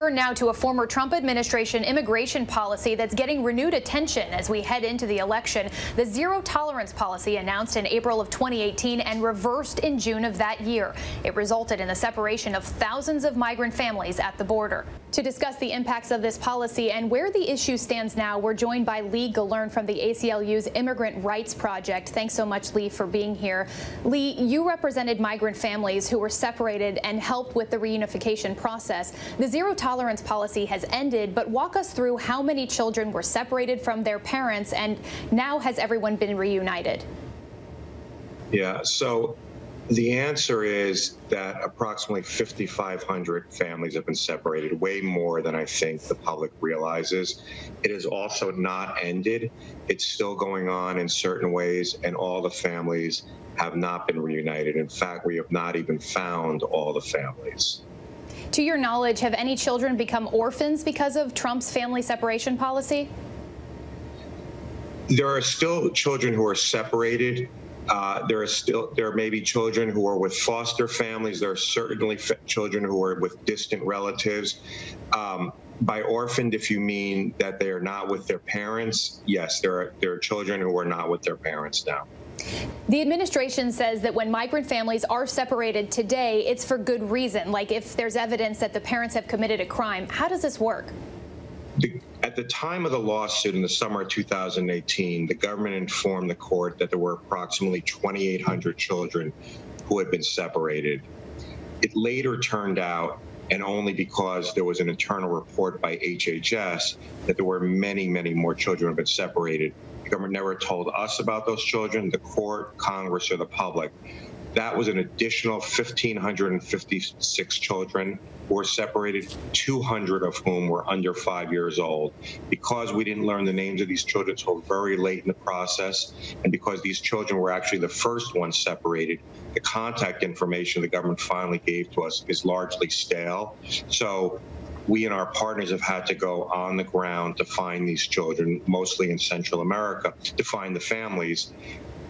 Now to a former Trump administration immigration policy that's getting renewed attention as we head into the election. The zero tolerance policy announced in April of 2018 and reversed in June of that year. It resulted in the separation of thousands of migrant families at the border. To discuss the impacts of this policy and where the issue stands now, we're joined by Lee Galern from the ACLU's Immigrant Rights Project. Thanks so much, Lee, for being here. Lee, you represented migrant families who were separated and helped with the reunification process. The zero tolerance policy has ended, but walk us through how many children were separated from their parents, and now has everyone been reunited? Yeah, so the answer is that approximately 5,500 families have been separated, way more than I think the public realizes. It has also not ended. It's still going on in certain ways, and all the families have not been reunited. In fact, we have not even found all the families. To your knowledge, have any children become orphans because of Trump's family separation policy? There are still children who are separated. There may be children who are with foster families. There are certainly children who are with distant relatives. By orphaned, if you mean that they are not with their parents, yes, there are children who are not with their parents now. The administration says that when migrant families are separated today, it's for good reason, like if there's evidence that the parents have committed a crime. How does this work? At the time of the lawsuit in the summer of 2018, the government informed the court that there were approximately 2,800 children who had been separated. It later turned out, and only because there was an internal report by HHS, that there were many, many more children who had been separated. The government never told us about those children, the court, Congress, or the public. That was an additional 1,556 children who were separated, 200 of whom were under 5 years old. Because we didn't learn the names of these children until very late in the process, and because these children were actually the first ones separated, the contact information the government finally gave to us is largely stale. So we and our partners have had to go on the ground to find these children, mostly in Central America, to find the families.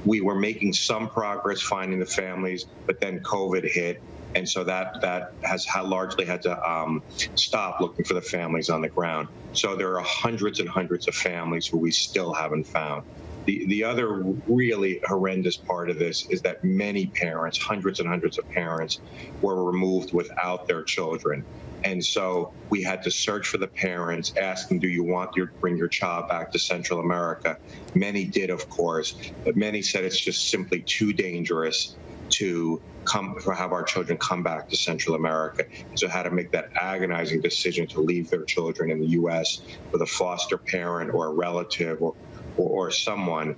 We were making some progress finding the families, but then COVID hit, and so that has largely had to stop looking for the families on the ground. So there are hundreds and hundreds of families who we still haven't found. The other really horrendous part of this is that many parents, hundreds and hundreds of parents, were removed without their children. And so we had to search for the parents, ask them, do you want to bring your child back to Central America? Many did, of course, but many said it's just simply too dangerous to have our children come back to Central America. And so had to make that agonizing decision to leave their children in the U.S. with a foster parent or a relative or someone.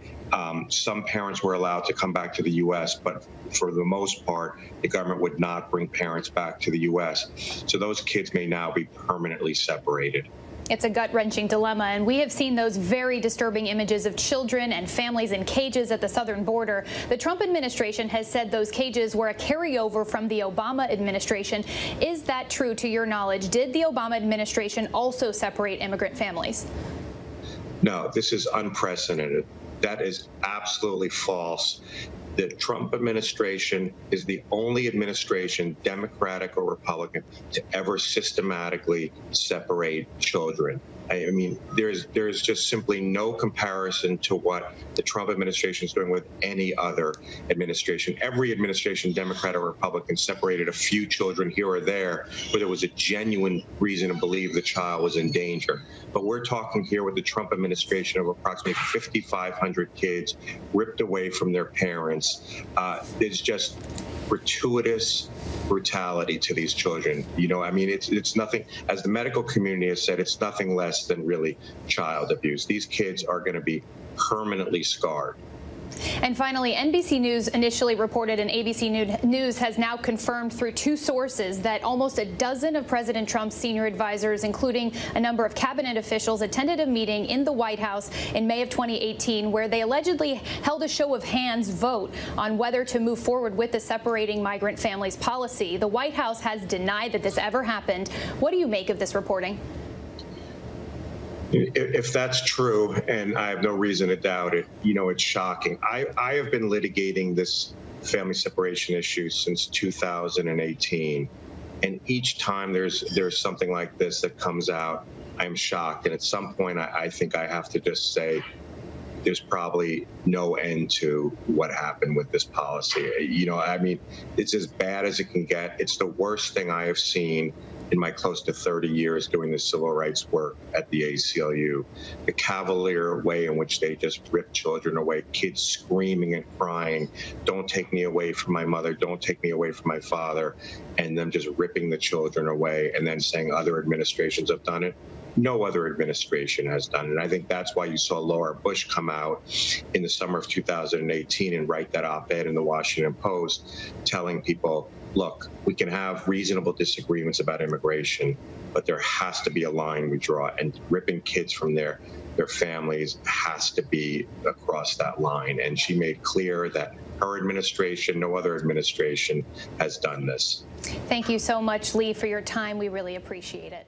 Some parents were allowed to come back to the U.S., but for the most part, the government would not bring parents back to the U.S. So those kids may now be permanently separated. It's a gut-wrenching dilemma, and we have seen those very disturbing images of children and families in cages at the southern border. The Trump administration has said those cages were a carryover from the Obama administration. Is that true to your knowledge? Did the Obama administration also separate immigrant families? No, this is unprecedented. That is absolutely false. The Trump administration is the only administration, Democratic or Republican, to ever systematically separate children. I mean, there's just simply no comparison to what the Trump administration is doing with any other administration. Every administration, Democrat or Republican, separated a few children here or there where there was a genuine reason to believe the child was in danger. But we're talking here with the Trump administration of approximately 5,500 kids ripped away from their parents. It's just gratuitous brutality to these children. You know, I mean, it's nothing, as the medical community has said, it's nothing less than really child abuse. These kids are going to be permanently scarred. And finally, NBC News initially reported, and ABC News has now confirmed through two sources that almost a dozen of President Trump's senior advisors, including a number of cabinet officials, attended a meeting in the White House in May of 2018 where they allegedly held a show of hands vote on whether to move forward with the separating migrant families policy. The White House has denied that this ever happened. What do you make of this reporting? If that's true, and I have no reason to doubt it, you know, it's shocking. I have been litigating this family separation issue since 2018. And each time there's something like this that comes out, I'm shocked. And at some point, I think I have to just say, there's probably no end to what happened with this policy. You know, I mean, it's as bad as it can get. It's the worst thing I have seen in my close to 30 years doing the civil rights work at the ACLU. The cavalier way in which they just rip children away, kids screaming and crying, don't take me away from my mother, don't take me away from my father, and them just ripping the children away and then saying other administrations have done it. No other administration has done it. And I think that's why you saw Laura Bush come out in the summer of 2018 and write that op-ed in the Washington Post telling people, look, we can have reasonable disagreements about immigration, but there has to be a line we draw, and ripping kids from their families has to be across that line. And she made clear that her administration, no other administration, has done this. Thank you so much, Lee, for your time. We really appreciate it.